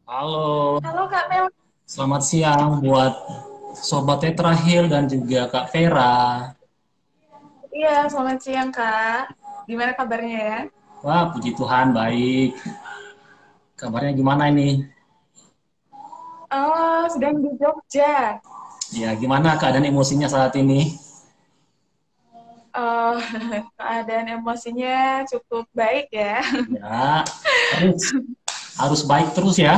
Halo, Halo Kak Mel. selamat siang buat Sobat Tetrahil dan juga Kak Vera. Iya, selamat siang Kak. Gimana kabarnya ya? Wah, puji Tuhan, baik. Kabarnya gimana ini? Oh, sedang di Jogja. Ya, gimana keadaan emosinya saat ini? Oh, keadaan emosinya cukup baik ya. Ya, harus harus baik terus ya.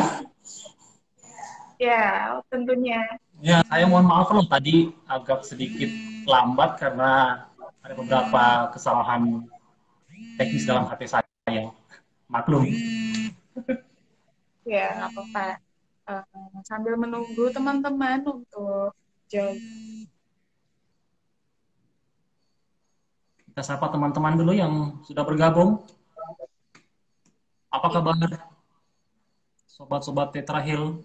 Ya, tentunya. Ya, saya mohon maaf loh tadi agak sedikit lambat karena ada beberapa kesalahan teknis dalam HP saya. Maklum. Ya, nggak apa-apa. Eh, Sambil menunggu teman-teman untuk join. Kita sapa teman-teman dulu yang sudah bergabung. Apa kabar sobat-sobat Tetrahil?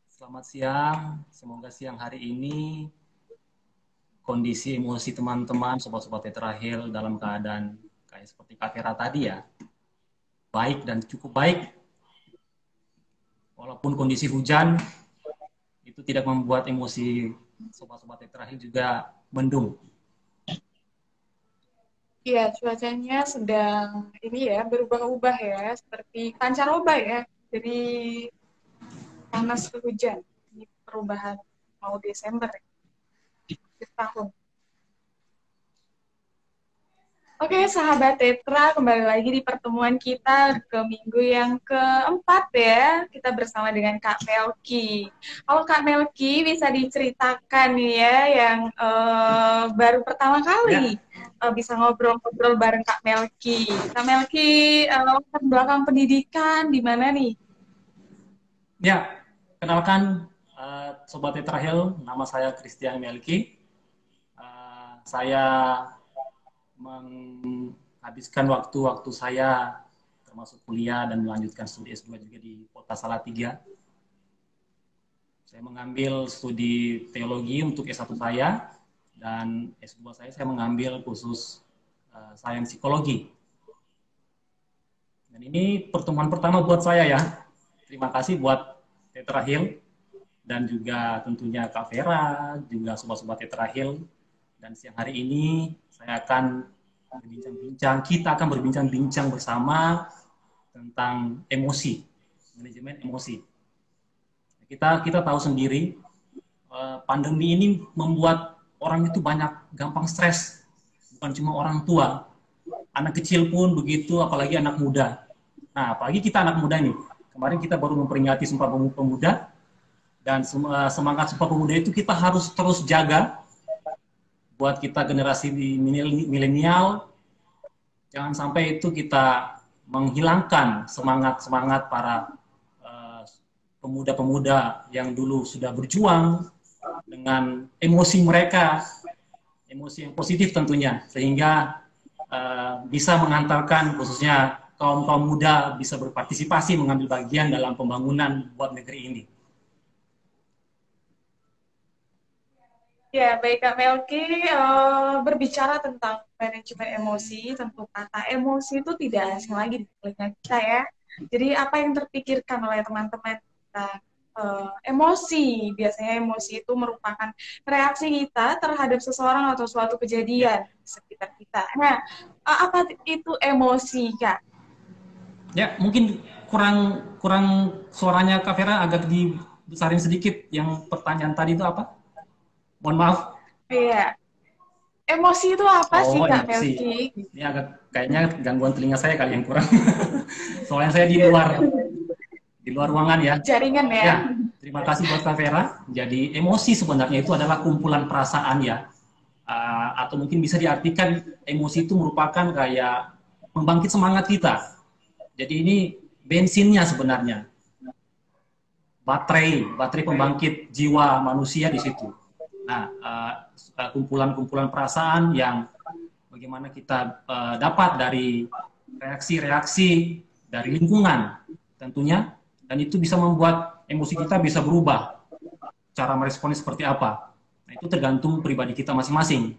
Selamat siang, semoga siang hari ini kondisi emosi teman-teman, sobat-sobat Tetrahil dalam keadaan kayak seperti Kak Vera tadi ya, baik dan cukup baik. Walaupun kondisi hujan, itu tidak membuat emosi sobat-sobat Tetrahil juga mendung. Iya, cuacanya sedang ini ya, berubah-ubah ya, seperti pancaroba ya. Jadi panas ke hujan. Ini perubahan mau Desember ya, akhir tahun. Oke, sahabat Tetra, kembali lagi di pertemuan kita ke minggu yang keempat ya. Kita bersama dengan Kak Melki. Kalau Kak Melki bisa diceritakan nih ya, yang baru pertama Ya, kali bisa ngobrol-ngobrol bareng Kak Melki. Kak Melki, latar belakang pendidikan di mana nih? ya, kenalkan sobat Tetrahil, nama saya Christian Melki. Saya menghabiskan waktu-waktu saya termasuk kuliah dan melanjutkan studi S2 juga di Kota Salatiga. Saya mengambil studi teologi untuk S1 saya dan S2 saya mengambil khusus sains psikologi. Dan ini pertemuan pertama buat saya ya. Terima kasih buat Tetrahil dan juga tentunya Kak Vera, juga sobat-sobat Tetrahil. Dan siang hari ini saya akan berbincang-bincang, kita akan berbincang-bincang bersama tentang emosi, manajemen emosi. Kita kita tahu sendiri pandemi ini membuat orang itu banyak gampang stres, bukan cuma orang tua, anak kecil pun begitu, apalagi anak muda. Nah, apalagi kita anak muda ini. Kemarin kita baru memperingati Sumpah Pemuda, dan semangat Sumpah Pemuda itu kita harus terus jaga buat kita generasi milenial. Jangan sampai itu kita menghilangkan semangat-semangat para pemuda-pemuda yang dulu sudah berjuang dengan emosi mereka, emosi yang positif tentunya, sehingga bisa mengantarkan khususnya kaum-kaum muda bisa berpartisipasi mengambil bagian dalam pembangunan buat negeri ini. Ya, baik Kak Melki, berbicara tentang manajemen emosi, tentu kata emosi itu tidak asing lagi di telinga kita ya. Jadi apa yang terpikirkan oleh teman-teman kita? Emosi, biasanya emosi itu merupakan reaksi kita terhadap seseorang atau suatu Ya, kejadian di sekitar kita. Nah, apa itu emosi, Kak? ya mungkin kurang kurang suaranya Kak Vera agak dibesarin sedikit. Yang pertanyaan tadi itu apa? Mohon maaf. Iya, emosi itu apa sih, Oh, Kak emosi. Melki? Ini agak kayaknya gangguan telinga saya kali yang kurang. Soalnya saya di luar ruangan ya. Jaringan Ya, ya. terima kasih buat Kak Vera. Jadi emosi sebenarnya itu adalah kumpulan perasaan ya. Atau mungkin bisa diartikan emosi itu merupakan kayak membangkit semangat kita. Jadi ini bensinnya sebenarnya. Baterai pembangkit jiwa manusia di situ. Nah, kumpulan-kumpulan perasaan yang bagaimana kita dapat dari reaksi-reaksi dari lingkungan tentunya, dan itu bisa membuat emosi kita bisa berubah, cara meresponnya seperti apa. Nah, itu tergantung pribadi kita masing-masing.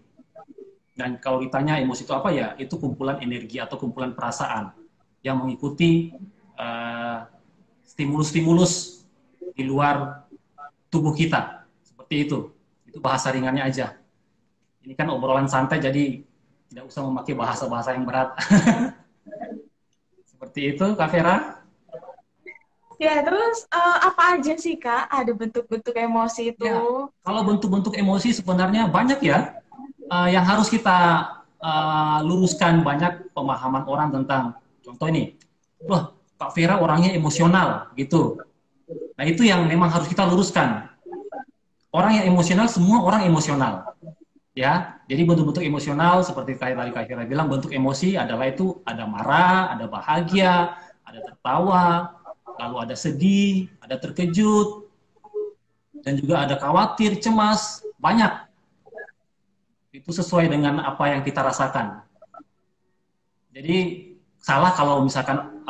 Dan kalau ditanya emosi itu apa ya, itu kumpulan energi atau kumpulan perasaan yang mengikuti uh, stimulus-stimulus di luar tubuh kita. Seperti itu. Itu bahasa ringannya aja. Ini kan obrolan santai, jadi tidak usah memakai bahasa-bahasa yang berat. Seperti itu, Kak Vera. Ya, terus apa aja sih Kak? Ada bentuk-bentuk emosi itu? Ya, kalau bentuk-bentuk emosi sebenarnya banyak ya. Yang harus kita luruskan, banyak pemahaman orang tentang, contoh ini, wah Kak Vera orangnya emosional gitu. Nah itu yang memang harus kita luruskan. Orang yang emosional, semua orang emosional. Ya, jadi bentuk-bentuk emosional seperti kayak tadi Kak Vera bilang, bentuk emosi adalah itu ada marah, ada bahagia, ada tertawa, lalu ada sedih, ada terkejut, dan juga ada khawatir, cemas, banyak. Itu sesuai dengan apa yang kita rasakan. Jadi salah kalau misalkan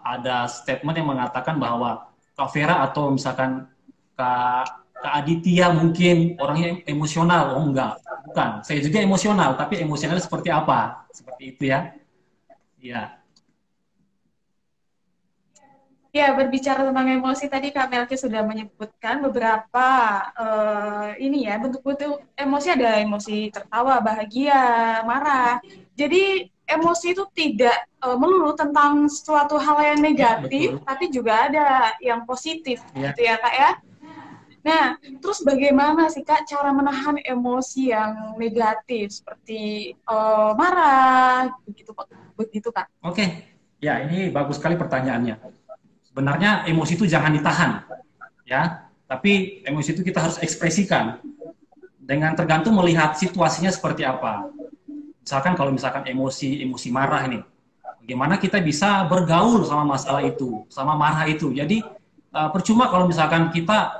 ada statement yang mengatakan bahwa Kak Vera atau misalkan Kak Aditya mungkin orangnya emosional. Oh enggak, bukan. Saya juga emosional, tapi emosionalnya seperti apa? Seperti itu ya. Iya. Ya, berbicara tentang emosi tadi Kak Melki sudah menyebutkan beberapa ini ya, bentuk-bentuk emosi, ada emosi tertawa, bahagia, marah. Jadi emosi itu tidak melulu tentang suatu hal yang Ya, negatif, betul. tapi juga ada yang positif, Ya. gitu ya Kak ya. Nah, terus bagaimana sih Kak cara menahan emosi yang negatif seperti marah, begitu Kak? Oke. Ya, ini bagus sekali pertanyaannya. Sebenarnya emosi itu jangan ditahan, ya. Tapi emosi itu kita harus ekspresikan dengan tergantung melihat situasinya seperti apa. Misalkan kalau misalkan emosi marah ini, bagaimana kita bisa bergaul sama masalah itu, sama marah itu. Jadi percuma kalau misalkan kita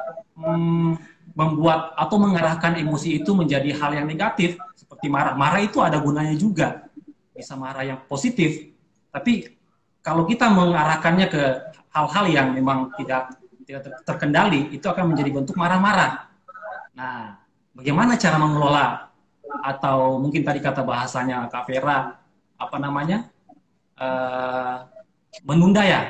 membuat atau mengarahkan emosi itu menjadi hal yang negatif, seperti marah. Marah itu ada gunanya juga, bisa marah yang positif. Tapi kalau kita mengarahkannya ke hal-hal yang memang tidak terkendali, itu akan menjadi bentuk marah-marah. Nah, bagaimana cara mengelola, atau mungkin tadi kata bahasanya Kak Vera, apa namanya, menunda ya,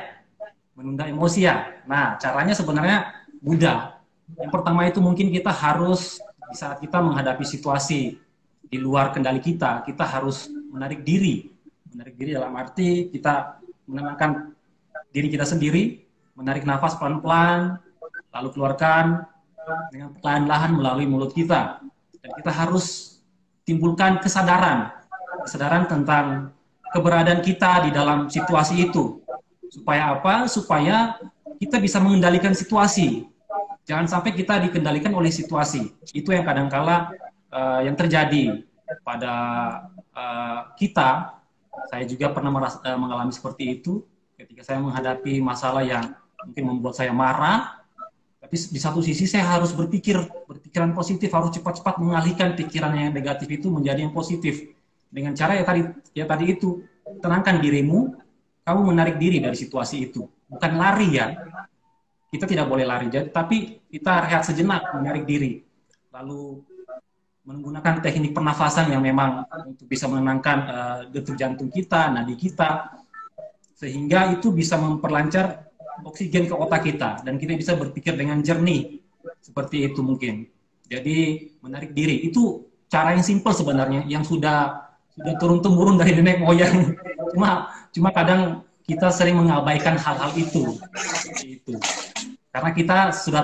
menunda emosi ya. Nah, caranya sebenarnya mudah. Yang pertama itu mungkin kita harus, di saat kita menghadapi situasi di luar kendali kita harus menarik diri. Menarik diri dalam arti kita menenangkan diri kita sendiri, menarik nafas pelan-pelan, lalu keluarkan dengan perlahan-lahan melalui mulut kita. Dan kita harus timbulkan kesadaran tentang keberadaan kita di dalam situasi itu. Supaya apa? Supaya kita bisa mengendalikan situasi. Jangan sampai kita dikendalikan oleh situasi. Itu yang kadangkala yang terjadi pada kita. Saya juga pernah mengalami seperti itu ketika saya menghadapi masalah yang mungkin membuat saya marah. Tapi di satu sisi saya harus berpikiran positif, harus cepat-cepat mengalihkan pikiran yang negatif itu menjadi yang positif. Dengan cara ya tadi itu, tenangkan dirimu, kamu menarik diri dari situasi itu. Bukan lari ya, kita tidak boleh lari, tapi kita rehat sejenak, menarik diri. Lalu menggunakan teknik pernafasan yang memang untuk bisa menenangkan detak jantung kita, nadi kita, sehingga itu bisa memperlancar oksigen ke otak kita dan kita bisa berpikir dengan jernih, seperti itu mungkin. Jadi menarik diri itu cara yang simpel sebenarnya, yang sudah turun temurun dari nenek moyang. Cuma kadang kita sering mengabaikan hal-hal itu. Karena kita sudah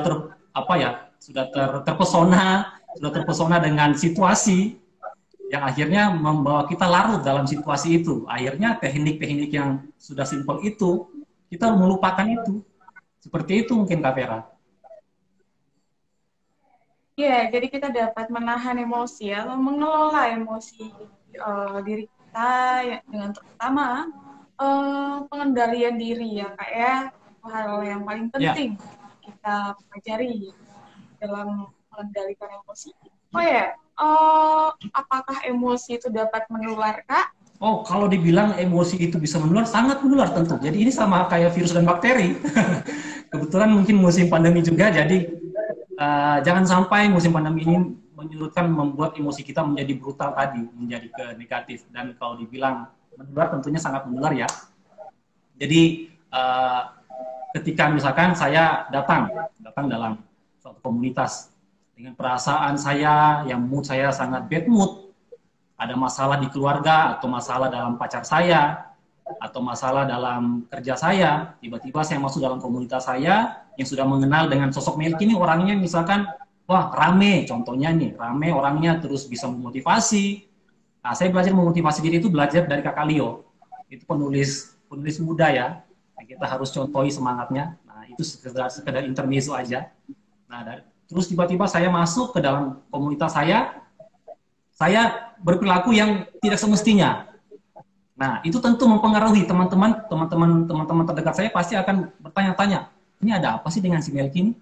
terpesona dengan situasi yang akhirnya membawa kita larut dalam situasi itu. Akhirnya teknik-teknik yang sudah simpel itu kita melupakan itu. Seperti itu mungkin Kak Vera. Ya, jadi kita dapat menahan emosi atau mengelola emosi diri kita ya, dengan terutama pengendalian diri ya Kak ya, hal yang paling penting kita pelajari dalam mengendalikan emosi. Oh ya, apakah emosi itu dapat menular Kak? Oh, kalau dibilang emosi itu bisa menular, sangat menular tentu. Jadi ini sama kayak virus dan bakteri. Kebetulan mungkin musim pandemi juga, jadi jangan sampai musim pandemi ini menyulitkan, membuat emosi kita menjadi brutal tadi, menjadi ke negatif. Dan kalau dibilang menular, tentunya sangat menular ya. Jadi ketika misalkan saya datang dalam suatu komunitas dengan perasaan saya yang mood saya sangat bad mood, ada masalah di keluarga atau masalah dalam pacar saya atau masalah dalam kerja saya, tiba-tiba saya masuk dalam komunitas saya yang sudah mengenal dengan sosok Melki ini, orangnya misalkan wah rame, contohnya nih rame orangnya, terus bisa memotivasi. Nah, saya belajar memotivasi diri itu belajar dari Kakak Leo. Itu penulis muda ya. Nah, kita harus contohi semangatnya. Nah, itu sekedar intermezzo aja. Nah, terus tiba-tiba saya masuk ke dalam komunitas saya berperilaku yang tidak semestinya. Nah, itu tentu mempengaruhi teman-teman terdekat saya pasti akan bertanya-tanya, ini ada apa sih dengan si Melki ini?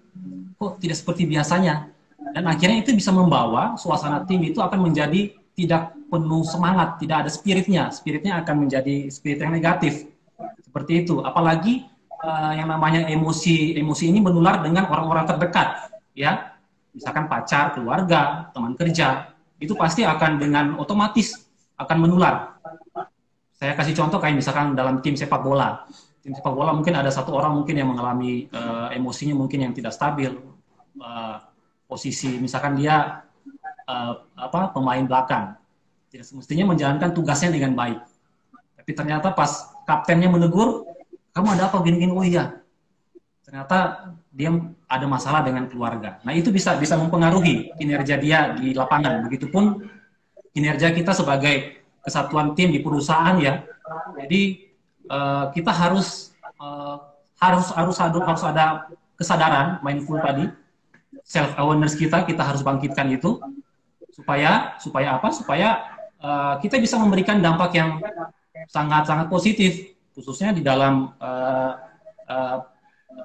Kok tidak seperti biasanya? Dan akhirnya itu bisa membawa suasana tim itu akan menjadi tidak penuh semangat, tidak ada spiritnya akan menjadi spirit yang negatif. Seperti itu. Apalagi yang namanya emosi ini menular dengan orang-orang terdekat, ya. Misalkan pacar, keluarga, teman kerja, itu pasti akan dengan otomatis akan menular. Saya kasih contoh kayak misalkan dalam tim sepak bola. Tim sepak bola mungkin ada satu orang mungkin yang mengalami emosinya mungkin yang tidak stabil. Posisi misalkan dia pemain belakang, tidak semestinya menjalankan tugasnya dengan baik, tapi ternyata pas kaptennya menegur, kamu ada apa gini-gini, oh iya, ternyata dia ada masalah dengan keluarga. Nah, itu bisa mempengaruhi kinerja dia di lapangan. Begitupun kinerja kita sebagai kesatuan tim di perusahaan ya. Jadi kita harus ada kesadaran mindful tadi, self awareness kita harus bangkitkan itu supaya apa? Supaya kita bisa memberikan dampak yang sangat positif, khususnya di dalam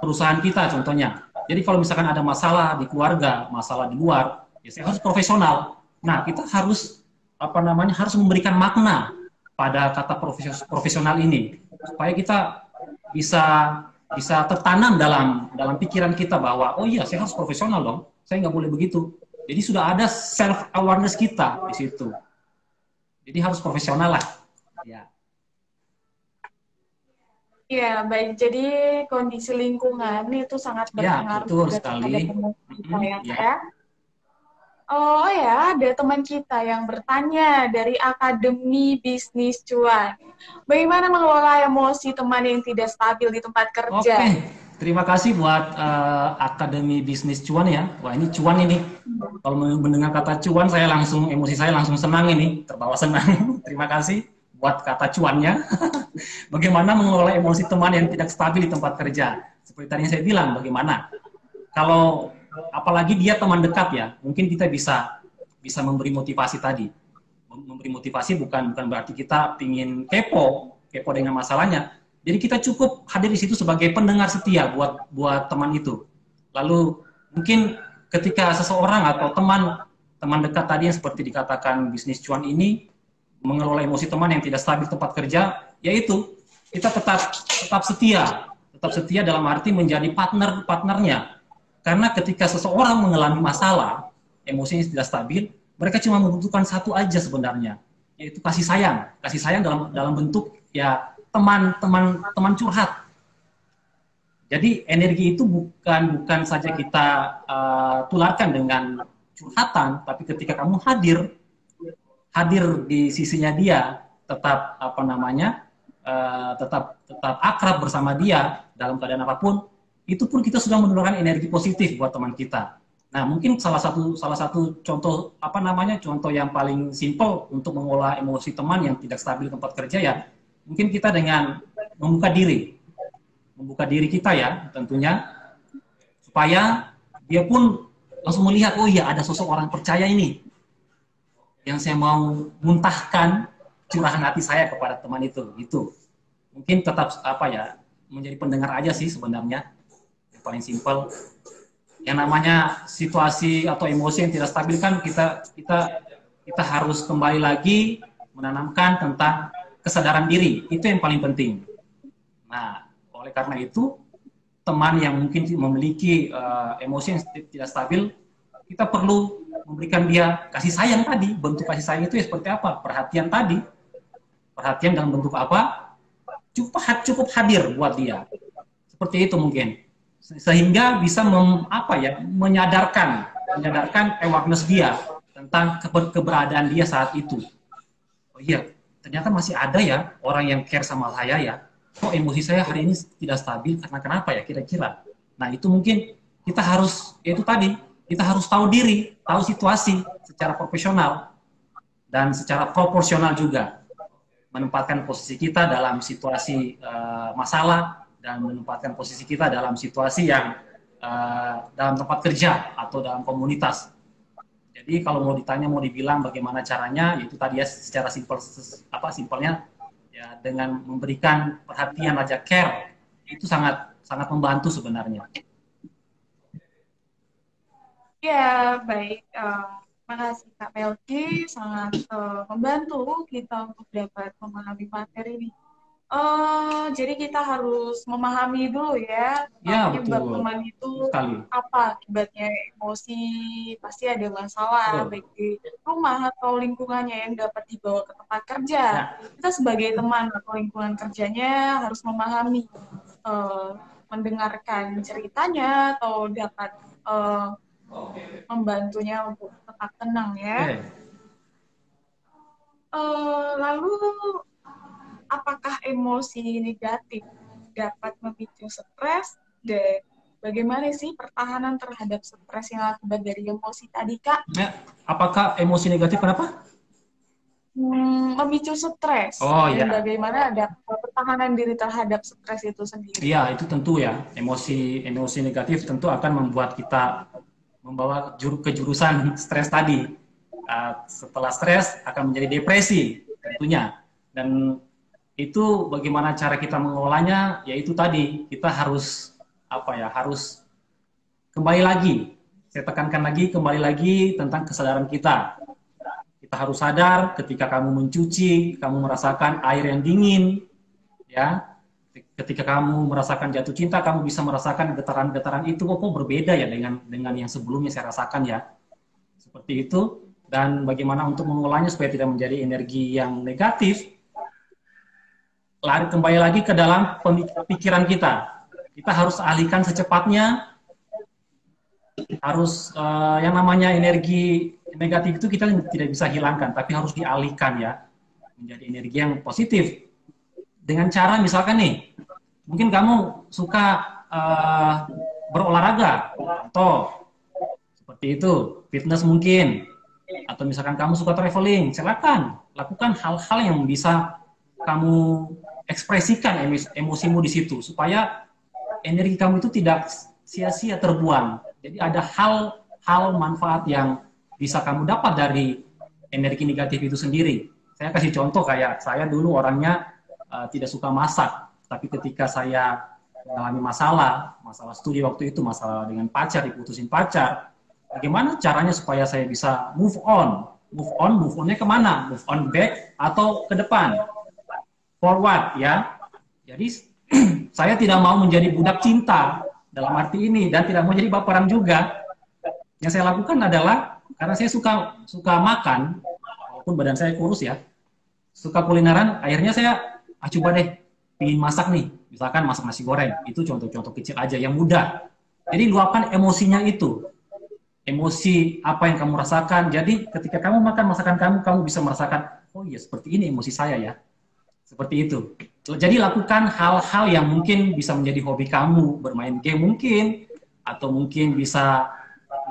perusahaan kita contohnya. Jadi kalau misalkan ada masalah di keluarga, masalah di luar, ya saya harus profesional. Nah, kita harus harus memberikan makna pada kata profesional ini supaya kita bisa tertanam dalam pikiran kita bahwa oh iya, saya harus profesional dong, saya nggak boleh begitu. Jadi sudah ada self awareness kita di situ. Jadi harus profesional lah. Ya. Ya, baik. Jadi kondisi lingkungan itu sangat berpengaruh betul sekali. Kita, ya. Oh ya, ada teman kita yang bertanya dari Akademi Bisnis Cuan. Bagaimana mengelola emosi teman yang tidak stabil di tempat kerja? Oke, terima kasih buat Akademi Bisnis Cuan ya. Wah, ini cuan ini. Kalau mendengar kata cuan, emosi saya langsung senang ini, terbawa senang. Terima kasih buat kata cuannya. Bagaimana mengelola emosi teman yang tidak stabil di tempat kerja? Seperti tadi yang saya bilang, bagaimana? Kalau apalagi dia teman dekat ya, mungkin kita bisa memberi motivasi tadi. Memberi motivasi bukan berarti kita ingin kepo dengan masalahnya. Jadi kita cukup hadir di situ sebagai pendengar setia buat teman itu. Lalu mungkin ketika seseorang atau teman dekat tadi yang seperti dikatakan bisnis cuan ini mengelola emosi teman yang tidak stabil tempat kerja, yaitu kita tetap setia dalam arti menjadi partnernya. Karena ketika seseorang mengalami masalah, emosinya tidak stabil, mereka cuma membutuhkan satu aja sebenarnya, yaitu kasih sayang dalam bentuk ya teman curhat. Jadi energi itu bukan saja kita tularkan dengan curhatan, tapi ketika kamu hadir di sisinya dia, tetap tetap akrab bersama dia dalam keadaan apapun, itu pun kita sudah menularkan energi positif buat teman kita. Nah, mungkin salah satu contoh contoh yang paling simpel untuk mengolah emosi teman yang tidak stabil di tempat kerja ya, mungkin kita dengan membuka diri kita ya, tentunya supaya dia pun langsung melihat, oh iya, ada sosok orang percaya ini yang saya mau muntahkan curahan hati saya kepada teman itu. Itu mungkin tetap menjadi pendengar aja sih sebenarnya, yang paling simpel. Yang namanya situasi atau emosi yang tidak stabil kan kita harus kembali lagi menanamkan tentang kesadaran diri. Itu yang paling penting. Nah, oleh karena itu teman yang mungkin memiliki emosi yang tidak stabil, kita perlu memberikan dia kasih sayang tadi. Bentuk kasih sayang itu ya seperti apa? Perhatian tadi. Perhatian dalam bentuk apa? Cukup hadir buat dia. Seperti itu mungkin. Sehingga bisa menyadarkan awareness dia tentang keberadaan dia saat itu. Oh iya, ternyata masih ada ya orang yang care sama saya ya. Kok emosi saya hari ini tidak stabil karena kenapa ya kira-kira. Nah itu mungkin kita harus, itu tadi, kita harus tahu diri, tahu situasi secara profesional dan secara proporsional juga. Menempatkan posisi kita dalam situasi masalah dan menempatkan posisi kita dalam situasi yang dalam tempat kerja atau dalam komunitas. Jadi kalau mau ditanya, mau dibilang bagaimana caranya, itu tadi ya secara simpelnya ya dengan memberikan perhatian aja, care, itu sangat sangat membantu sebenarnya. Ya, baik. Makasih Kak Melki, sangat membantu kita untuk dapat memahami materi ini. Jadi kita harus memahami dulu ya, Ya penyebab betul, teman itu betul sekali. apa akibatnya emosi, pasti ada masalah, Betul. baik di rumah atau lingkungannya yang dapat dibawa ke tempat kerja. Ya, Kita sebagai teman atau lingkungan kerjanya harus memahami, mendengarkan ceritanya atau dapat membantunya untuk tetap tenang ya. oke. Lalu apakah emosi negatif dapat memicu stres dan bagaimana sih pertahanan terhadap stres yang akibat dari emosi tadi Kak? Ya, apakah emosi negatif kenapa? Memicu stres Oh dan ya, bagaimana ada pertahanan diri terhadap stres itu sendiri. iya itu tentu ya. Emosi negatif tentu akan membuat kita membawa ke jurusan stres tadi. Setelah stres akan menjadi depresi tentunya. Dan itu bagaimana cara kita mengolahnya? Yaitu tadi kita harus harus kembali lagi. Saya tekankan lagi, kembali lagi tentang kesadaran kita. Kita harus sadar ketika kamu mencuci, kamu merasakan air yang dingin, ya. Ketika kamu merasakan jatuh cinta, kamu bisa merasakan getaran-getaran itu kok berbeda ya dengan yang sebelumnya saya rasakan ya. Seperti itu. Dan bagaimana untuk mengolahnya supaya tidak menjadi energi yang negatif, kembali lagi ke dalam pikiran kita. Kita harus alihkan secepatnya, harus yang namanya energi negatif itu kita tidak bisa hilangkan, tapi harus dialihkan ya menjadi energi yang positif. Dengan cara misalkan nih, mungkin kamu suka berolahraga atau seperti itu, fitness mungkin, atau misalkan kamu suka traveling, silakan lakukan hal-hal yang bisa kamu ekspresikan emosimu di situ supaya energi kamu itu tidak sia-sia terbuang. Jadi ada hal manfaat yang bisa kamu dapat dari energi negatif itu sendiri. Saya kasih contoh kayak saya dulu orangnya tidak suka masak, tapi ketika saya mengalami masalah studi waktu itu, masalah dengan pacar, diputusin pacar, bagaimana caranya supaya saya bisa move onnya kemana? Move on back atau ke depan? Forward ya. Jadi saya tidak mau menjadi budak cinta dalam arti ini dan tidak mau jadi baperan juga. Yang saya lakukan adalah karena saya suka makan, walaupun badan saya kurus ya, suka kulineran, akhirnya saya coba deh ingin masak nih, misalkan masak nasi goreng, itu contoh-contoh kecil aja yang mudah. Jadi luapkan emosinya itu. Emosi apa yang kamu rasakan. Jadi ketika kamu makan masakan kamu bisa merasakan, oh iya seperti ini emosi saya ya. Seperti itu. Jadi lakukan hal-hal yang mungkin bisa menjadi hobi kamu, bermain game mungkin, atau mungkin bisa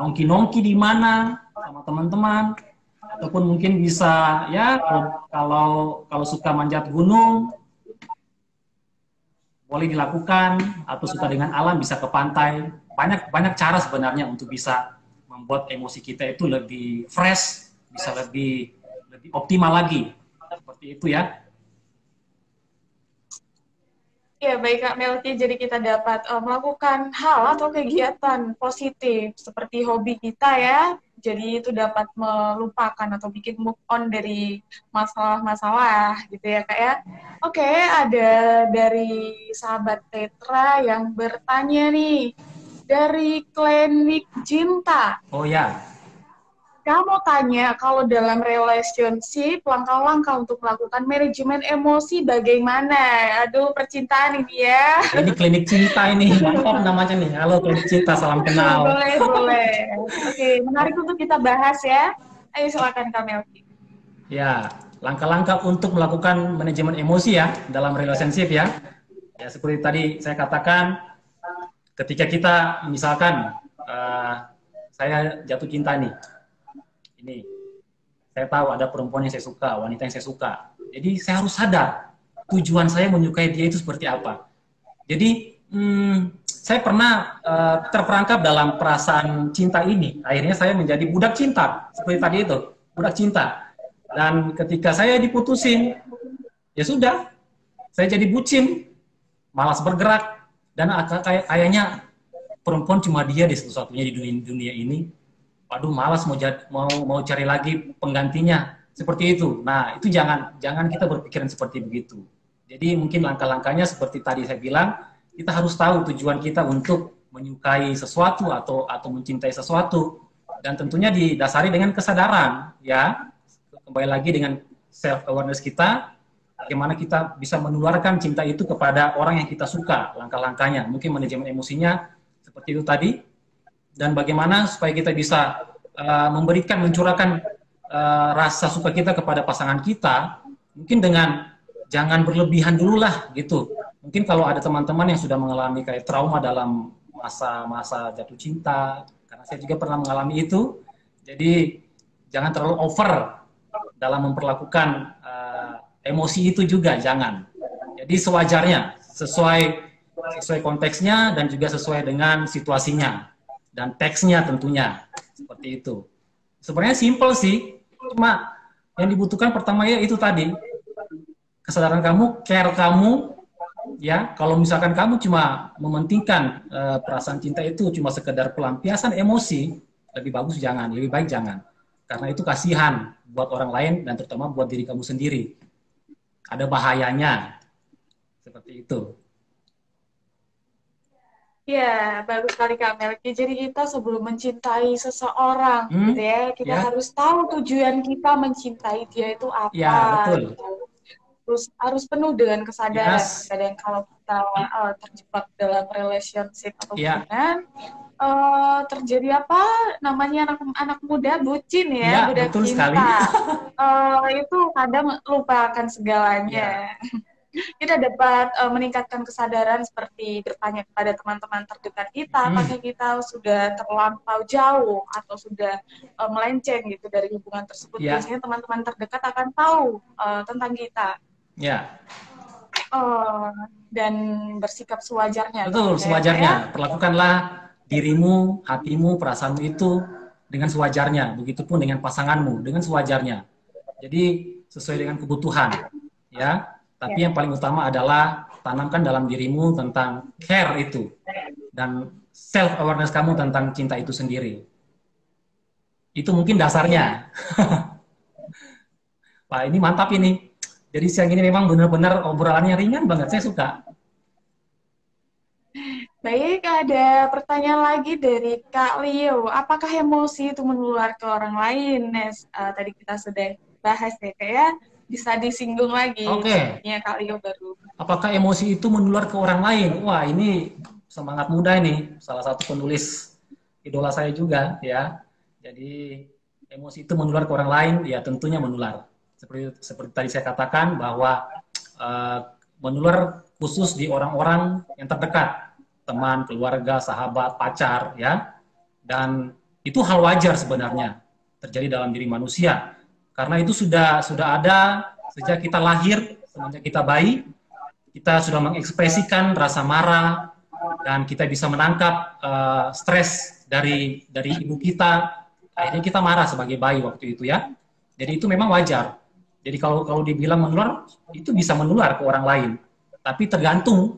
nongki-nongki di mana sama teman-teman, ataupun mungkin bisa ya kalau suka manjat gunung boleh dilakukan, atau suka dengan alam bisa ke pantai. Banyak cara sebenarnya untuk bisa membuat emosi kita itu lebih fresh, bisa lebih optimal lagi. Seperti itu ya. Ya, baik Kak Melki, jadi kita dapat melakukan hal atau kegiatan positif seperti hobi kita ya. Jadi itu dapat melupakan atau bikin move on dari masalah-masalah gitu ya Kak ya. Oke, ada dari sahabat Tetra yang bertanya nih, dari Klinik Cinta. Oh ya. Kamu tanya kalau dalam relationship langkah-langkah untuk melakukan manajemen emosi bagaimana? Aduh, percintaan ini ya. Oke, ini klinik cinta ini, mantap namanya nih. Halo klinik cinta, salam kenal. Boleh, boleh. Oke, menarik untuk kita bahas ya. Ayo silakan Kak Melki. Ya, langkah-langkah untuk melakukan manajemen emosi ya dalam relationship ya. Ya seperti tadi saya katakan, ketika kita misalkan saya jatuh cinta nih, ini saya tahu ada perempuan yang saya suka, wanita yang saya suka. Jadi saya harus sadar tujuan saya menyukai dia itu seperti apa. Jadi saya pernah terperangkap dalam perasaan cinta ini. Akhirnya saya menjadi budak cinta seperti tadi itu, budak cinta. Dan ketika saya diputusin, ya sudah, saya jadi bucin, malas bergerak, dan kayaknya perempuan cuma dia di satu-satunya di dunia ini. Waduh, malas mau cari lagi penggantinya seperti itu. Nah, itu jangan kita berpikiran seperti begitu. Jadi mungkin langkah-langkahnya seperti tadi saya bilang, kita harus tahu tujuan kita untuk menyukai sesuatu atau mencintai sesuatu, dan tentunya didasari dengan kesadaran, ya. Kembali lagi dengan self awareness kita, bagaimana kita bisa menularkan cinta itu kepada orang yang kita suka. Langkah-langkahnya, mungkin manajemen emosinya seperti itu tadi. Dan bagaimana supaya kita bisa mencurahkan rasa suka kita kepada pasangan kita, mungkin dengan jangan berlebihan dulu lah gitu. Mungkin kalau ada teman-teman yang sudah mengalami kayak trauma dalam masa-masa jatuh cinta, karena saya juga pernah mengalami itu, jadi jangan terlalu over dalam memperlakukan emosi itu juga, jangan. Jadi sewajarnya, sesuai konteksnya dan juga sesuai dengan situasinya. Dan teksnya tentunya seperti itu. Sebenarnya simple sih, cuma yang dibutuhkan pertama ya itu tadi, kesadaran kamu, care kamu, ya. Kalau misalkan kamu cuma mementingkan perasaan cinta itu cuma sekedar pelampiasan emosi, lebih baik jangan, karena itu kasihan buat orang lain dan terutama buat diri kamu sendiri. Ada bahayanya seperti itu. Ya, bagus sekali Kak Melki. Jadi kita sebelum mencintai seseorang, gitu ya, kita harus tahu tujuan kita mencintai dia itu apa. Ya, betul. Gitu. Terus harus penuh dengan kesadaran. Dan kalau kita terjebak dalam relationship atau hubungan, terjadi apa namanya anak muda bucin ya, budak betul cinta. Itu kadang lupa akan segalanya. Kita dapat meningkatkan kesadaran seperti bertanya kepada teman-teman terdekat kita, apakah kita sudah terlampau jauh atau sudah melenceng gitu dari hubungan tersebut. Biasanya teman-teman terdekat akan tahu tentang kita. Dan bersikap sewajarnya. Betul, sewajarnya. Perlakukanlah dirimu, hatimu, perasaanmu itu dengan sewajarnya. Begitupun dengan pasanganmu, dengan sewajarnya. Jadi sesuai dengan kebutuhan, ya. Tapi yang paling utama adalah tanamkan dalam dirimu tentang care itu dan self awareness kamu tentang cinta itu sendiri. Itu mungkin dasarnya. Wah, ini mantap ini. Jadi siang ini memang benar-benar obrolannya ringan banget. Saya suka. Baik, ada pertanyaan lagi dari Kak Leo. Apakah emosi itu menular ke orang lain? Tadi kita sudah bahas ya, kayak bisa disinggung lagi. Oke. Kak Leo baru. Apakah emosi itu menular ke orang lain? Wah, ini semangat muda ini. Salah satu penulis idola saya juga, ya. Jadi emosi itu menular ke orang lain, ya tentunya menular. Seperti tadi saya katakan bahwa menular khusus di orang-orang yang terdekat, teman, keluarga, sahabat, pacar, ya. Dan itu hal wajar sebenarnya terjadi dalam diri manusia. Karena itu sudah ada sejak kita lahir, semenjak kita bayi, kita sudah mengekspresikan rasa marah dan kita bisa menangkap stres dari ibu kita. Akhirnya kita marah sebagai bayi waktu itu, ya. Jadi itu memang wajar. Jadi kalau dibilang menular, itu bisa menular ke orang lain. Tapi tergantung,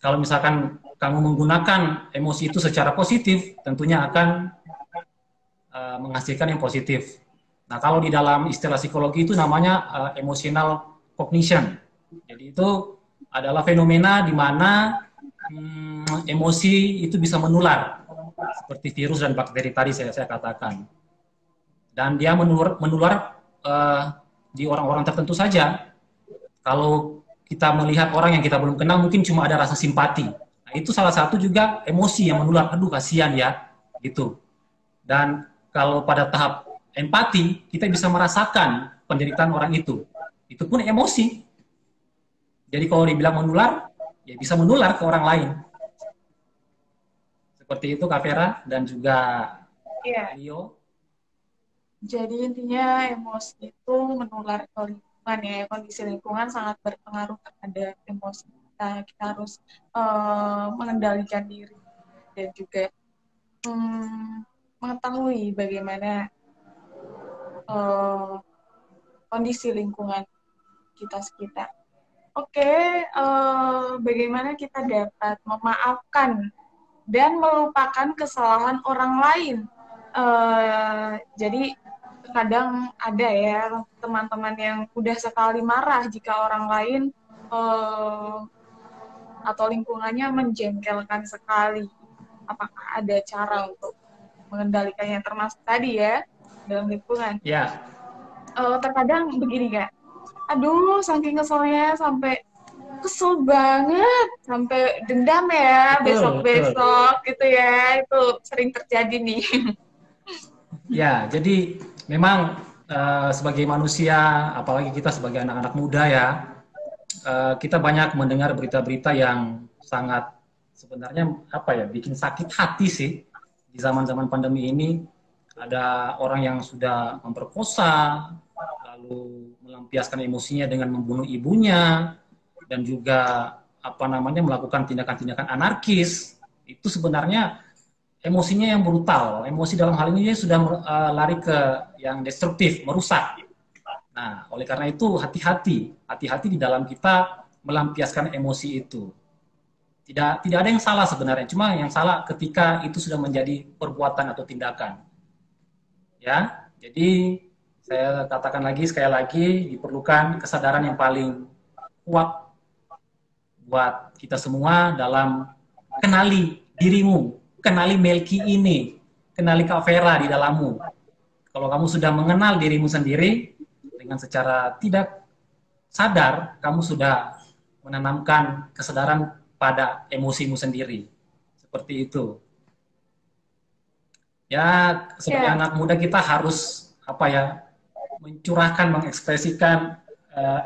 kalau misalkan kamu menggunakan emosi itu secara positif, tentunya akan menghasilkan yang positif. Nah, kalau di dalam istilah psikologi itu namanya emotional cognition. Jadi itu adalah fenomena di mana emosi itu bisa menular, seperti virus dan bakteri tadi saya katakan. dan dia menular di orang-orang tertentu saja. Kalau kita melihat orang yang kita belum kenal, mungkin cuma ada rasa simpati. Nah, itu salah satu juga emosi yang menular. Aduh, kasihan ya, gitu. Dan kalau pada tahap empati, kita bisa merasakan penderitaan orang itu. Itu pun emosi. Jadi kalau dibilang menular, ya bisa menular ke orang lain. Seperti itu Kak Vera dan juga Iya. Leo. Jadi intinya emosi itu menular ke lingkungan ya. Kondisi lingkungan sangat berpengaruh terhadap emosi kita. Kita harus mengendalikan diri dan juga mengetahui bagaimana kondisi lingkungan kita sekitar. Oke, bagaimana kita dapat memaafkan dan melupakan kesalahan orang lain. Jadi kadang ada ya teman-teman yang udah sekali marah jika orang lain atau lingkungannya menjengkelkan sekali. Apakah ada cara untuk mengendalikannya, termasuk tadi ya dalam lingkungan? Ya. Terkadang begini Kak, aduh saking keselnya sampai kesel banget, sampai dendam ya besok-besok gitu ya, itu sering terjadi nih. Ya, jadi memang sebagai manusia, apalagi kita sebagai anak-anak muda ya, kita banyak mendengar berita-berita yang sangat sebenarnya apa ya, bikin sakit hati sih di zaman-zaman pandemi ini. Ada orang yang sudah memperkosa, lalu melampiaskan emosinya dengan membunuh ibunya, dan juga apa namanya melakukan tindakan-tindakan anarkis. Itu sebenarnya emosinya yang brutal. Emosi dalam hal ini dia sudah lari ke yang destruktif, merusak. Nah, oleh karena itu hati-hati di dalam kita melampiaskan emosi itu. Tidak ada yang salah sebenarnya, cuma yang salah ketika itu sudah menjadi perbuatan atau tindakan. Ya, jadi saya katakan lagi sekali lagi diperlukan kesadaran yang paling kuat buat kita semua dalam kenali dirimu, kenali Melki ini, kenali Kak Vera di dalammu. Kalau kamu sudah mengenal dirimu sendiri dengan secara tidak sadar, kamu sudah menanamkan kesadaran pada emosimu sendiri. Seperti itu. Ya, sebagai anak muda kita harus apa ya, mencurahkan, mengekspresikan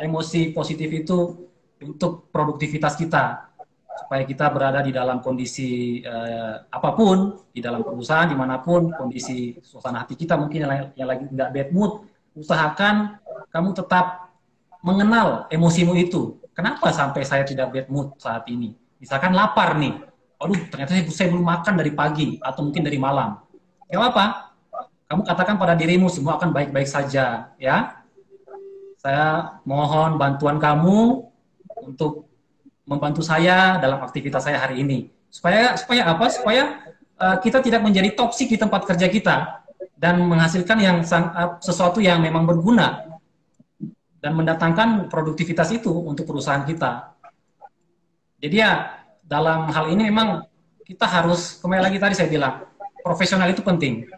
emosi positif itu untuk produktivitas kita, supaya kita berada di dalam kondisi apapun, di dalam perusahaan, dimanapun, kondisi suasana hati kita mungkin yang lagi nggak bad mood, usahakan kamu tetap mengenal emosimu itu. Kenapa sampai saya tidak bad mood saat ini? Misalkan lapar nih, aduh ternyata saya belum makan dari pagi, atau mungkin dari malam. Gak apa, kamu katakan pada dirimu semua akan baik-baik saja, ya. Saya mohon bantuan kamu untuk membantu saya dalam aktivitas saya hari ini. Supaya apa? Supaya kita tidak menjadi toksik di tempat kerja kita dan menghasilkan sesuatu yang memang berguna dan mendatangkan produktivitas itu untuk perusahaan kita. Jadi ya dalam hal ini memang kita harus, kembali lagi tadi saya bilang, profesional itu penting.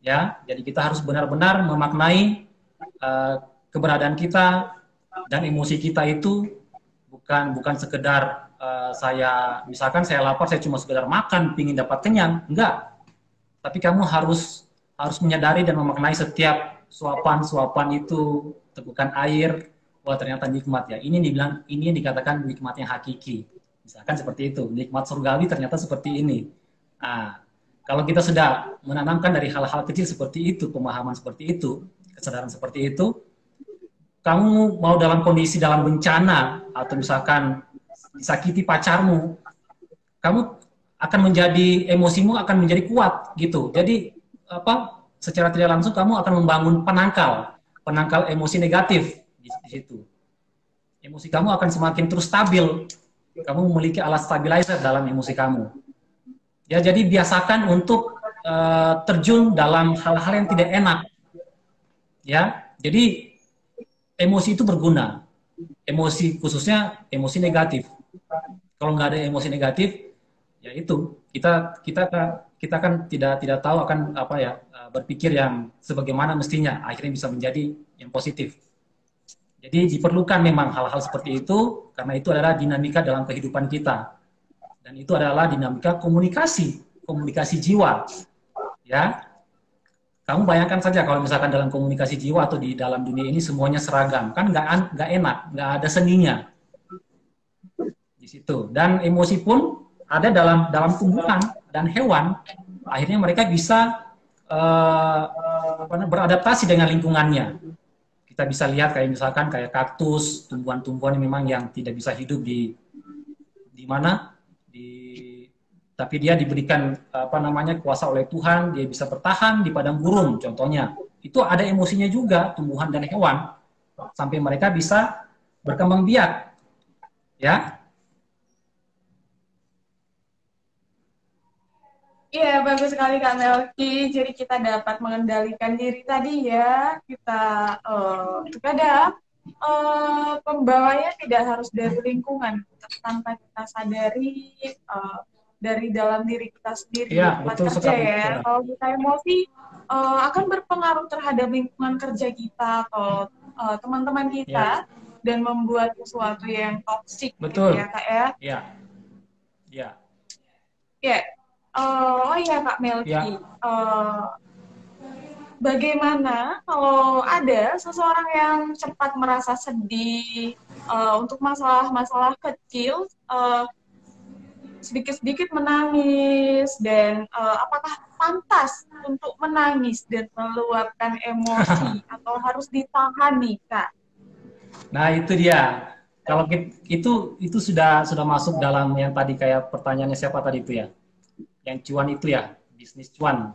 Ya, jadi kita harus benar-benar memaknai keberadaan kita dan emosi kita itu bukan sekedar misalkan saya lapar, saya cuma sekedar makan, pingin dapat kenyang, enggak. Tapi kamu harus menyadari dan memaknai setiap suapan itu, tegukan air, wah ternyata nikmat ya. Ini yang dikatakan nikmat yang hakiki. Misalkan seperti itu, nikmat surgawi ternyata seperti ini. Nah, kalau kita sudah menanamkan dari hal-hal kecil seperti itu, pemahaman seperti itu, kesadaran seperti itu, kamu mau dalam kondisi dalam bencana atau misalkan disakiti pacarmu, kamu akan menjadi, emosimu akan menjadi kuat gitu. Jadi secara tidak langsung kamu akan membangun penangkal emosi negatif di situ. Emosi kamu akan semakin terus stabil. Kamu memiliki alat stabilizer dalam emosi kamu. Ya, jadi biasakan untuk terjun dalam hal-hal yang tidak enak. Ya, jadi emosi itu berguna. Emosi khususnya emosi negatif. Kalau nggak ada emosi negatif, ya itu kita kita kan tidak tahu akan apa ya, berpikir yang sebagaimana mestinya, akhirnya bisa menjadi yang positif. Jadi diperlukan memang hal-hal seperti itu, karena itu adalah dinamika dalam kehidupan kita. Dan itu adalah dinamika komunikasi, komunikasi jiwa. Ya, kamu bayangkan saja kalau misalkan dalam komunikasi jiwa atau di dalam dunia ini semuanya seragam, kan nggak enak, nggak ada seninya di situ. Dan emosi pun ada dalam tumbuhan dan hewan. Akhirnya mereka bisa beradaptasi dengan lingkungannya. Kita bisa lihat kayak misalkan kayak kaktus, tumbuhan-tumbuhan yang memang yang tidak bisa hidup di mana, tapi dia diberikan kuasa oleh Tuhan, dia bisa bertahan di padang gurun contohnya. Itu ada emosinya juga tumbuhan dan hewan sampai mereka bisa berkembang biak. Ya. Iya, bagus sekali Kak Melki. Jadi kita dapat mengendalikan diri tadi ya. Kita terkadang pembawanya tidak harus dari lingkungan, tanpa kita sadari dari dalam diri kita sendiri di Iya, tempat betul kerja sekali. ya. Kalau kita emosi akan berpengaruh terhadap lingkungan kerja kita atau teman-teman kita dan membuat sesuatu yang toksik. Betul. Gitu ya Kak ya. Iya. Iya. Ya. Oh iya Kak Melki, bagaimana kalau ada seseorang yang cepat merasa sedih untuk masalah-masalah kecil, sedikit-sedikit menangis, dan apakah pantas untuk menangis dan meluapkan emosi atau harus ditahan nih Kak? Nah itu dia. Kalau itu sudah masuk dalam yang tadi kayak pertanyaannya siapa tadi itu ya? Yang cuan itu ya, bisnis cuan.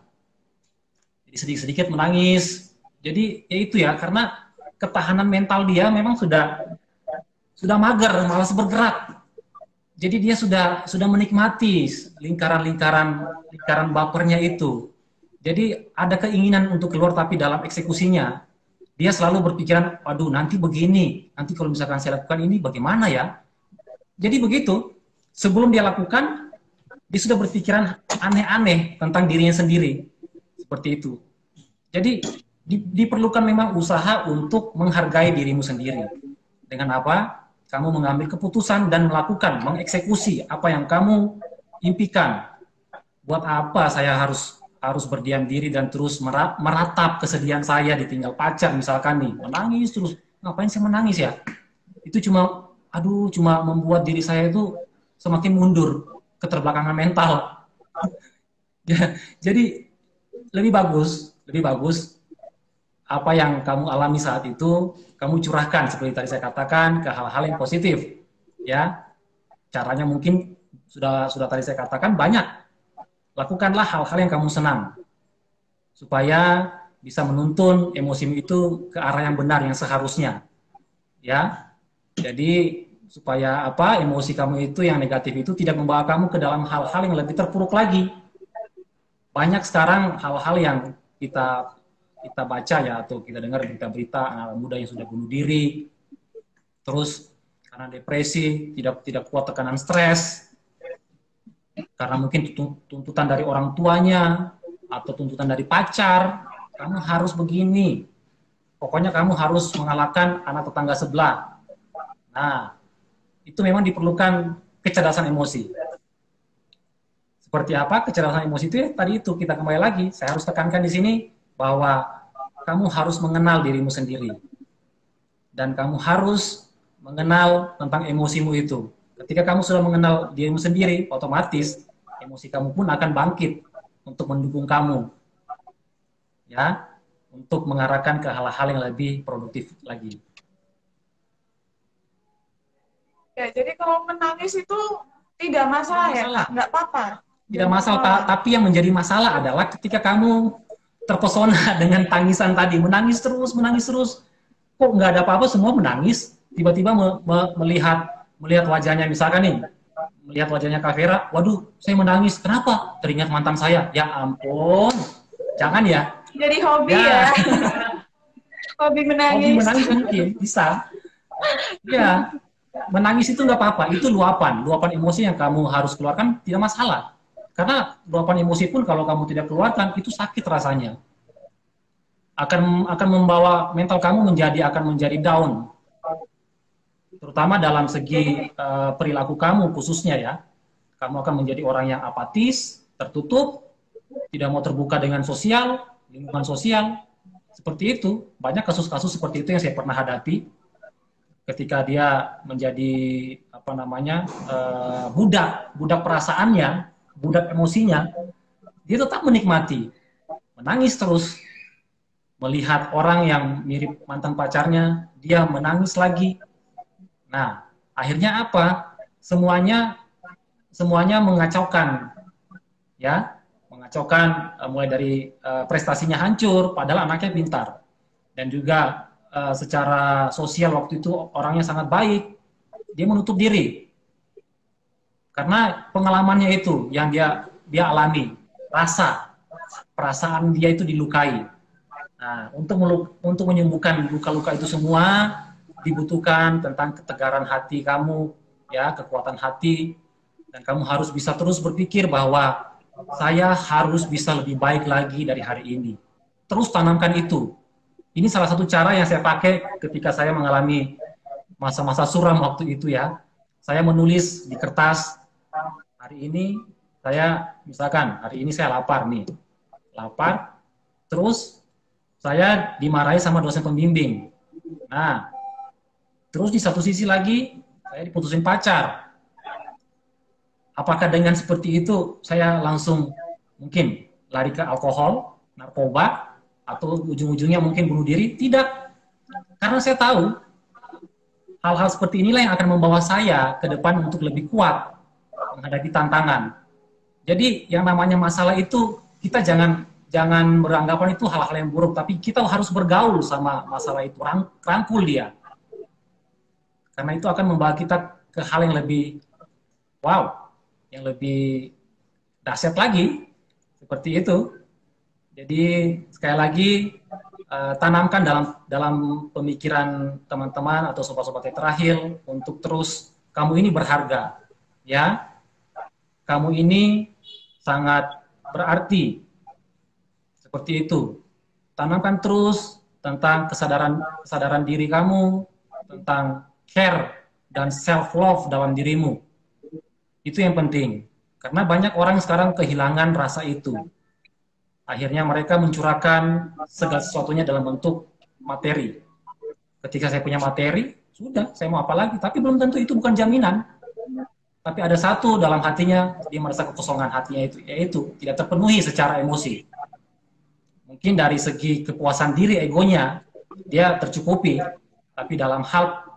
Jadi sedikit-sedikit menangis. Jadi ya itu ya, karena ketahanan mental dia memang sudah mager, malas bergerak. Jadi dia sudah menikmati lingkaran bapernya itu. Jadi ada keinginan untuk keluar, tapi dalam eksekusinya dia selalu berpikiran, waduh nanti begini, nanti kalau misalkan saya lakukan ini bagaimana ya? Jadi begitu, sebelum dia lakukan, dia sudah berpikiran aneh-aneh tentang dirinya sendiri. Seperti itu. Jadi diperlukan memang usaha untuk menghargai dirimu sendiri. Dengan apa? Kamu mengambil keputusan dan melakukan, mengeksekusi apa yang kamu impikan. Buat apa saya harus berdiam diri dan terus meratap kesedihan saya ditinggal pacar misalkan nih. Menangis terus. Ngapain saya menangis ya? Itu cuma membuat diri saya itu semakin mundur. Keterbelakangan mental. Ya, jadi lebih bagus apa yang kamu alami saat itu kamu curahkan seperti tadi saya katakan ke hal-hal yang positif. Ya, caranya mungkin sudah tadi saya katakan banyak. Lakukanlah hal-hal yang kamu senang supaya bisa menuntun emosimu itu ke arah yang benar yang seharusnya. Ya, jadi supaya emosi kamu itu yang negatif itu tidak membawa kamu ke dalam hal-hal yang lebih terpuruk lagi. Banyak sekarang hal-hal yang kita baca ya, atau kita dengar berita-berita anak muda yang sudah bunuh diri, terus karena depresi, tidak kuat tekanan stres, karena mungkin tuntutan dari orang tuanya atau tuntutan dari pacar, kamu harus begini, pokoknya kamu harus mengalahkan anak tetangga sebelah. Nah, itu memang diperlukan kecerdasan emosi. Seperti apa kecerdasan emosi itu ya? Tadi itu kita kembali lagi, saya harus tekankan di sini bahwa kamu harus mengenal dirimu sendiri. Dan kamu harus mengenal tentang emosimu itu. Ketika kamu sudah mengenal dirimu sendiri, otomatis emosi kamu pun akan bangkit untuk mendukung kamu. Ya, untuk mengarahkan ke hal-hal yang lebih produktif lagi. Ya, jadi kalau menangis itu tidak masalah ya, nggak apa-apa. Tidak masalah, tapi yang menjadi masalah adalah ketika kamu terpesona dengan tangisan tadi, menangis terus, kok nggak ada apa-apa, semua menangis, tiba-tiba melihat wajahnya, misalkan nih, melihat wajahnya Kak Vera, waduh, saya menangis, kenapa? Teringat mantan saya, ya ampun, jangan ya. Jadi hobi ya. Hobi menangis. Hobi menangis mungkin, bisa. Ya. Menangis itu nggak apa-apa, itu luapan emosi yang kamu harus keluarkan, tidak masalah. Karena luapan emosi pun kalau kamu tidak keluarkan, itu sakit rasanya. Akan membawa mental kamu akan menjadi down. Terutama dalam segi perilaku kamu khususnya ya. Kamu akan menjadi orang yang apatis, tertutup, tidak mau terbuka dengan sosial, lingkungan sosial. Seperti itu. Banyak kasus-kasus seperti itu yang saya pernah hadapi ketika dia menjadi budak perasaannya, budak emosinya, dia tetap menikmati, menangis terus, melihat orang yang mirip mantan pacarnya, dia menangis lagi. Nah, akhirnya apa? Semuanya mengacaukan, ya, mengacaukan mulai dari prestasinya hancur, padahal anaknya pintar, dan juga secara sosial waktu itu orangnya sangat baik, dia menutup diri karena pengalamannya itu yang dia alami, perasaan dia itu dilukai. Nah, untuk menyembuhkan luka-luka itu semua dibutuhkan tentang ketegaran hati kamu, ya, kekuatan hati, dan kamu harus bisa terus berpikir bahwa saya harus bisa lebih baik lagi dari hari ini. Terus tanamkan itu. Ini salah satu cara yang saya pakai ketika saya mengalami masa-masa suram waktu itu ya. Saya menulis di kertas, hari ini saya lapar nih. Lapar, terus saya dimarahi sama dosen pembimbing. Nah, terus di satu sisi lagi, saya diputusin pacar. Apakah dengan seperti itu saya langsung mungkin lari ke alkohol, narkoba, atau ujung-ujungnya mungkin bunuh diri? Tidak. Karena saya tahu hal-hal seperti inilah yang akan membawa saya ke depan untuk lebih kuat menghadapi tantangan. Jadi yang namanya masalah itu kita jangan beranggapan itu hal-hal yang buruk, tapi kita harus bergaul sama masalah itu, rangkul dia. Karena itu akan membawa kita ke hal yang lebih yang lebih dahsyat lagi, seperti itu. Jadi sekali lagi tanamkan dalam pemikiran teman-teman atau sobat-sobat terakhir untuk terus kamu ini berharga, ya. Kamu ini sangat berarti, seperti itu. Tanamkan terus tentang kesadaran diri kamu, tentang care dan self love dalam dirimu. Itu yang penting. Karena banyak orang sekarang kehilangan rasa itu. Akhirnya mereka mencurahkan segala sesuatunya dalam bentuk materi. Ketika saya punya materi, sudah, saya mau apa lagi. Tapi belum tentu itu bukan jaminan. Tapi ada satu dalam hatinya, dia merasa kekosongan hatinya itu, yaitu tidak terpenuhi secara emosi. Mungkin dari segi kepuasan diri, egonya, dia tercukupi. Tapi dalam hal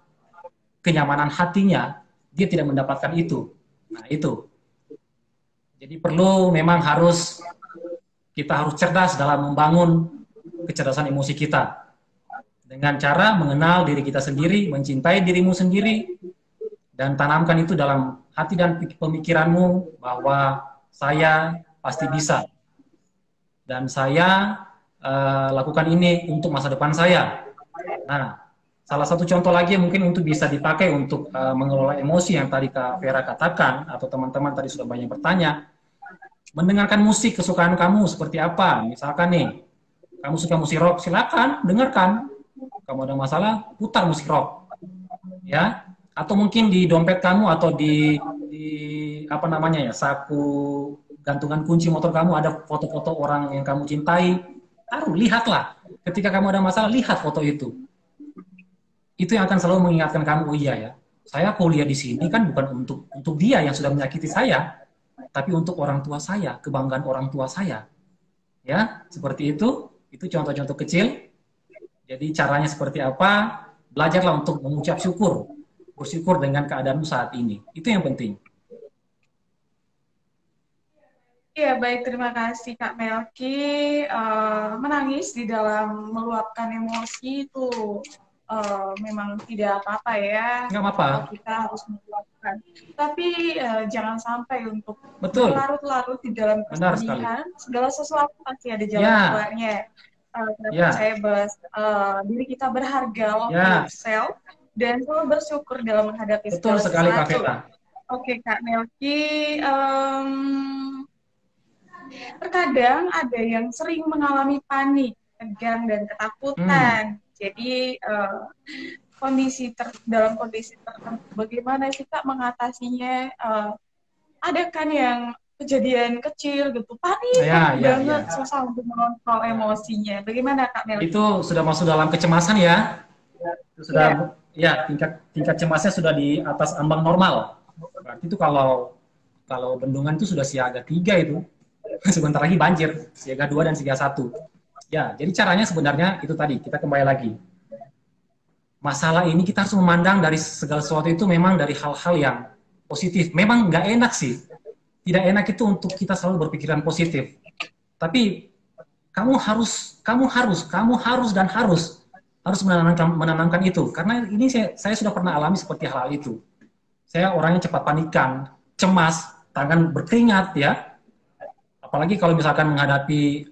kenyamanan hatinya, dia tidak mendapatkan itu. Nah, itu. Jadi memang kita harus cerdas dalam membangun kecerdasan emosi kita. Dengan cara mengenal diri kita sendiri, mencintai dirimu sendiri, dan tanamkan itu dalam hati dan pemikiranmu bahwa saya pasti bisa. Dan saya lakukan ini untuk masa depan saya. Nah, salah satu contoh lagi yang mungkin untuk bisa dipakai untuk mengelola emosi yang tadi Kak Vera katakan, atau teman-teman tadi sudah banyak bertanya, mendengarkan musik kesukaan kamu seperti apa. Misalkan nih, kamu suka musik rock, silakan dengarkan. Kamu ada masalah, putar musik rock, ya. Atau mungkin di dompet kamu atau di saku gantungan kunci motor kamu ada foto-foto orang yang kamu cintai. Taruh, lihatlah. Ketika kamu ada masalah, lihat foto itu. Itu yang akan selalu mengingatkan kamu, oh iya ya, saya kuliah di sini kan bukan untuk dia yang sudah menyakiti saya, tapi untuk orang tua saya, kebanggaan orang tua saya. Ya, seperti itu contoh-contoh kecil. Jadi caranya seperti apa? Belajarlah untuk mengucap syukur. Bersyukur dengan keadaanmu saat ini. Itu yang penting. Iya, baik. Terima kasih Kak Melki. Menangis di dalam meluapkan emosi itu memang tidak apa-apa ya. Nggak apa-apa. Kita harus meluapkan. Tapi jangan sampai untuk Betul. berlarut-larut di dalam kesedihan. Segala sesuatu pasti ada jalan keluarnya. Percaya bahwa diri kita berharga, love yourself, dan selalu bersyukur dalam menghadapi segala sesuatu. Betul sekali Kak Vera. Oke Kak Melki, terkadang ada yang sering mengalami panik, tegang, dan Hmm. ketakutan. Jadi, dalam kondisi tertentu, bagaimana sih Kak mengatasinya? Ada kan yang kejadian kecil gitu, panik Ya, ya, banget, ya. susah untuk mengontrol Ya. emosinya. Bagaimana Kak Itu Melki? sudah masuk dalam kecemasan ya. Itu Iya, sudah, ya, tingkat tingkat cemasnya sudah di atas ambang normal. Berarti itu kalau kalau bendungan itu sudah siaga 3 itu. Sebentar lagi banjir, siaga 2 dan siaga 1. Ya, jadi caranya sebenarnya itu tadi, kita kembali lagi. Masalah ini kita harus memandang dari segala sesuatu itu memang dari hal-hal yang positif. Memang nggak enak sih. Tidak enak itu untuk kita selalu berpikiran positif. Tapi kamu harus dan harus menenangkan itu. Karena ini saya sudah pernah alami seperti hal-hal itu. Saya orangnya cepat panikan, cemas, tangan berkeringat ya. Apalagi kalau misalkan menghadapi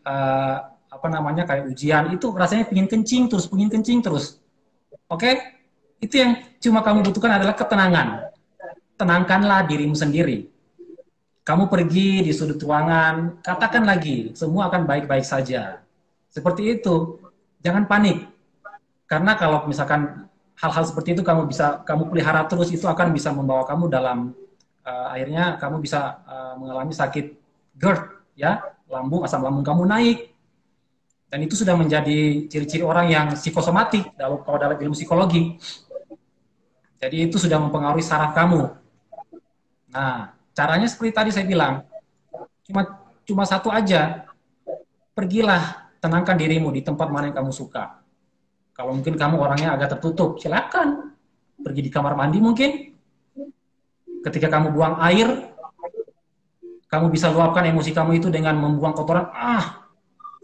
apa namanya kayak ujian itu rasanya pingin kencing terus. Oke? Itu yang cuma kamu butuhkan adalah ketenangan. Tenangkanlah dirimu sendiri. Kamu pergi di sudut ruangan, katakan lagi, semua akan baik-baik saja. Seperti itu. Jangan panik. Karena kalau misalkan hal-hal seperti itu kamu pelihara terus, itu akan bisa membawa kamu dalam akhirnya kamu bisa mengalami sakit GERD ya, asam lambung kamu naik, dan itu sudah menjadi ciri-ciri orang yang psikosomatik kalau dalam ilmu psikologi. Jadi itu sudah mempengaruhi saraf kamu. Nah, caranya seperti tadi saya bilang, cuma cuma satu aja, pergilah tenangkan dirimu di tempat mana yang kamu suka. Kalau mungkin kamu orangnya agak tertutup, silakan pergi di kamar mandi mungkin. Ketika kamu buang air, kamu bisa luapkan emosi kamu itu dengan membuang kotoran.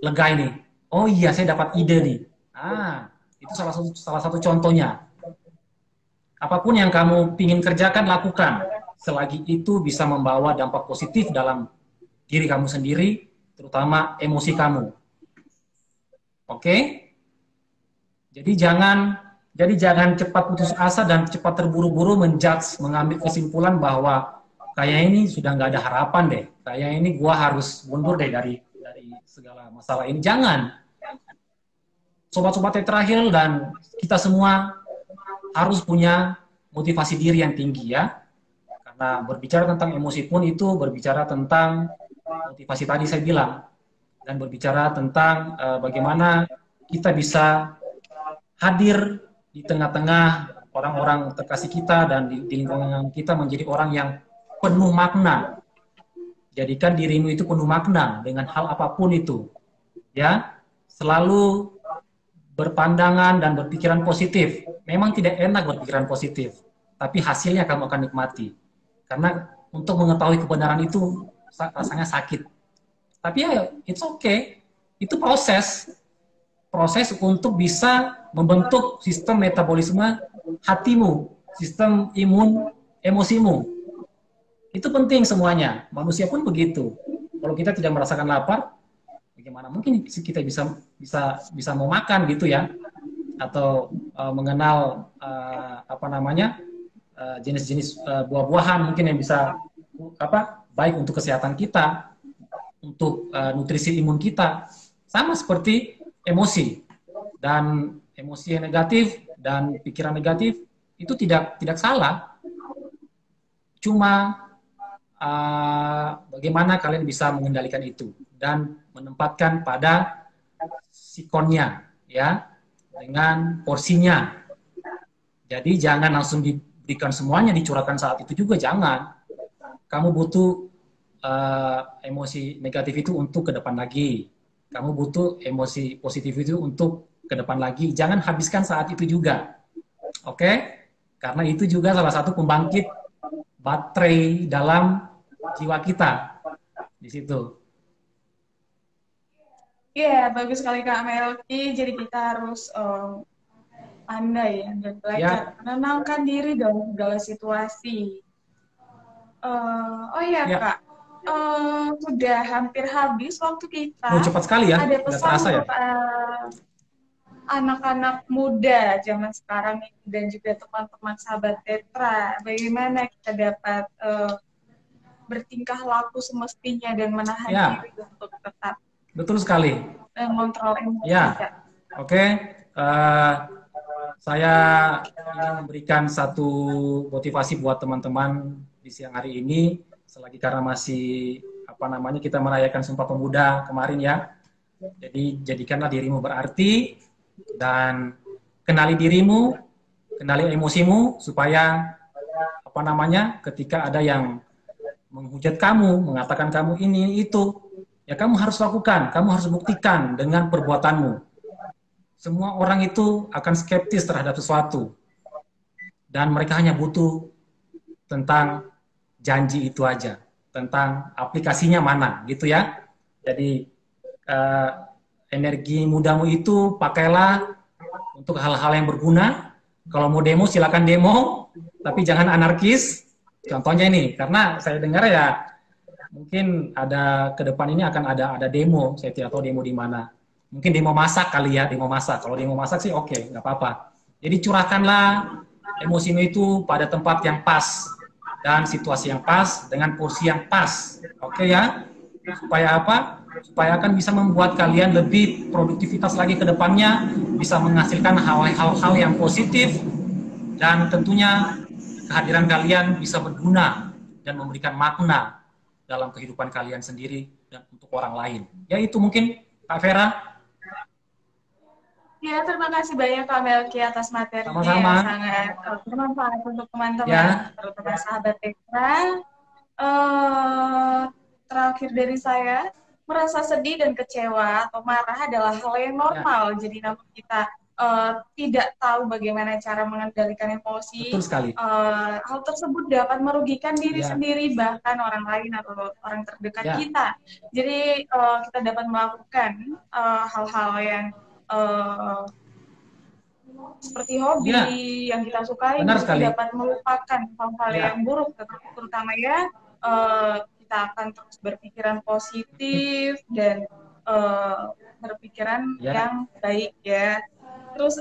Lega ini. Oh iya, saya dapat ide nih. Itu salah satu contohnya. Apapun yang kamu ingin kerjakan, lakukan. Selagi itu bisa membawa dampak positif dalam diri kamu sendiri, terutama emosi kamu. Oke? Jadi jangan cepat putus asa dan cepat terburu-buru menjudge, mengambil kesimpulan bahwa kayak ini sudah nggak ada harapan deh. Kayak ini gua harus mundur deh dari segala masalah ini. Jangan. Sobat-sobat Tetrahil dan kita semua harus punya motivasi diri yang tinggi ya. Karena berbicara tentang emosi pun itu berbicara tentang motivasi tadi saya bilang, dan berbicara tentang bagaimana kita bisa hadir di tengah-tengah orang-orang terkasih kita dan di lingkungan kita menjadi orang yang penuh makna. Jadikan dirimu itu penuh makna dengan hal apapun itu. Ya, selalu berpandangan dan berpikiran positif. Memang tidak enak berpikiran positif, tapi hasilnya kamu akan nikmati. Karena untuk mengetahui kebenaran itu rasanya sakit. Tapi ya, it's okay. Itu proses untuk bisa membentuk sistem metabolisme hatimu, sistem imun emosimu. Itu penting semuanya. Manusia pun begitu. Kalau kita tidak merasakan lapar, bagaimana mungkin kita bisa bisa bisa mau makan gitu ya, atau mengenal apa namanya jenis-jenis buah-buahan mungkin yang bisa baik untuk kesehatan kita, untuk nutrisi imun kita. Sama seperti emosi, dan emosi yang negatif dan pikiran negatif itu tidak salah, cuma bagaimana kalian bisa mengendalikan itu dan menempatkan pada sikonnya ya, dengan porsinya. Jadi jangan langsung diberikan semuanya, dicurahkan saat itu juga, jangan. Kamu butuh emosi negatif itu untuk ke depan lagi. Kamu butuh emosi positif itu untuk ke depan lagi. Jangan habiskan saat itu juga. Oke? Karena itu juga salah satu pembangkit baterai dalam jiwa kita di situ. Iya, bagus sekali Kak Melki. Jadi kita harus pandai ya, dan belajar Ya, menenangkan diri dalam segala situasi. Oh iya ya. Kak, sudah hampir habis waktu kita. Oh, cepat sekali ya, Ada nggak pesan terasa ya. untuk anak-anak muda zaman sekarang ini dan juga teman-teman sahabat Tetra, bagaimana kita dapat bertingkah laku semestinya dan menahan Ya, diri untuk betul sekali. dan mengontrol emosi. Ya, oke. Saya ingin memberikan satu motivasi buat teman-teman di siang hari ini, selagi karena masih apa namanya kita merayakan Sumpah Pemuda kemarin ya. Jadi jadikanlah dirimu berarti dan kenali dirimu, kenali emosimu supaya apa namanya ketika ada yang menghujat kamu, mengatakan kamu ini itu, ya kamu harus lakukan, kamu harus buktikan dengan perbuatanmu. Semua orang itu akan skeptis terhadap sesuatu dan mereka hanya butuh tentang janji itu aja, tentang aplikasinya mana gitu ya. Jadi energi mudamu itu pakailah untuk hal-hal yang berguna. Kalau mau demo silakan demo, tapi jangan anarkis. Contohnya ini, karena saya dengar ya mungkin ada ke depan ini akan ada demo, saya tidak tahu demo di mana. Mungkin demo masak kali ya, demo masak. Kalau demo masak sih oke, nggak apa-apa. Jadi curahkanlah emosimu itu pada tempat yang pas dan situasi yang pas dengan porsi yang pas. Oke ya? Supaya apa? Supaya akan bisa membuat kalian lebih produktivitas lagi ke depannya, bisa menghasilkan hal-hal yang positif dan tentunya kehadiran kalian bisa berguna dan memberikan makna dalam kehidupan kalian sendiri dan untuk orang lain. Ya itu mungkin Kak Vera. Ya, terima kasih banyak Kak Melki atas materinya Sama-sama. yang sangat bermanfaat untuk teman-teman, Ya. terutama sahabat Tetra. Terakhir dari saya, merasa sedih dan kecewa atau marah adalah hal yang normal. Ya. Jadi namun kita tidak tahu bagaimana cara mengendalikan emosi, Betul sekali. hal tersebut dapat merugikan diri Ya. sendiri, bahkan orang lain atau orang terdekat Ya. kita. Jadi kita dapat melakukan hal-hal yang seperti hobi yang kita sukai, kita dapat melupakan hal-hal yang buruk, terutama ya kita akan terus berpikiran positif dan berpikiran yang baik ya. Terus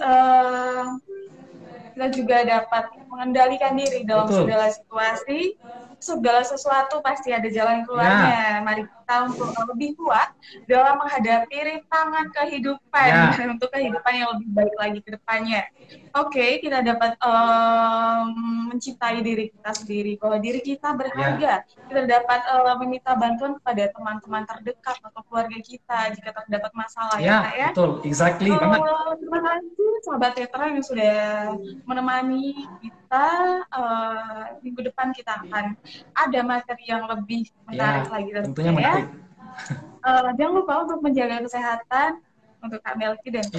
kita juga dapat mengendalikan diri dalam segala situasi. Segala sesuatu pasti ada jalan keluarnya. Mari kita untuk lebih kuat dalam menghadapi rintangan kehidupan untuk kehidupan yang lebih baik lagi ke depannya. Oke, kita dapat mencintai diri kita sendiri, bahwa diri kita berharga. Kita dapat meminta bantuan kepada teman-teman terdekat atau keluarga kita jika terdapat masalah ya, Kak ya. Betul, exactly banget. Terima kasih sahabat Tetra yang sudah menemani kita. Minggu depan kita akan ada materi yang lebih menarik lagi tentunya menarik. Jangan lupa untuk menjaga kesehatan untuk Kak Melki dan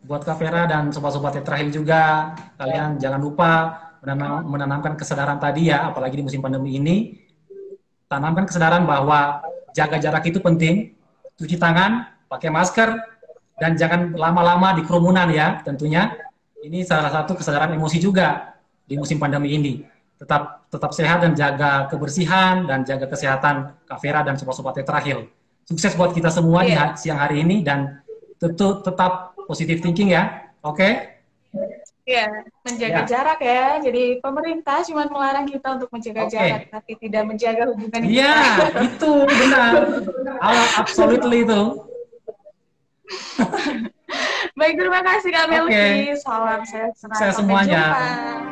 buat Kak Vera dan sobat-sobat Tetrahil juga, kalian jangan lupa menanamkan kesadaran tadi ya, apalagi di musim pandemi ini. Tanamkan kesadaran bahwa jaga jarak itu penting, cuci tangan, pakai masker, dan jangan lama-lama di kerumunan ya, tentunya. Ini salah satu kesadaran emosi juga di musim pandemi ini. Tetap sehat dan jaga kebersihan dan jaga kesehatan Kak Vera dan sobat-sobat Tetrahil. Sukses buat kita semua di siang hari ini dan tetap positive thinking ya. Oke? Iya, menjaga jarak ya. Jadi pemerintah cuma melarang kita untuk menjaga jarak, tapi tidak menjaga hubungan kita. Iya, itu benar. Absolutely itu. Baik, terima kasih Kak Melki. Salam sehat. Sukses semuanya. Sampai jumpa.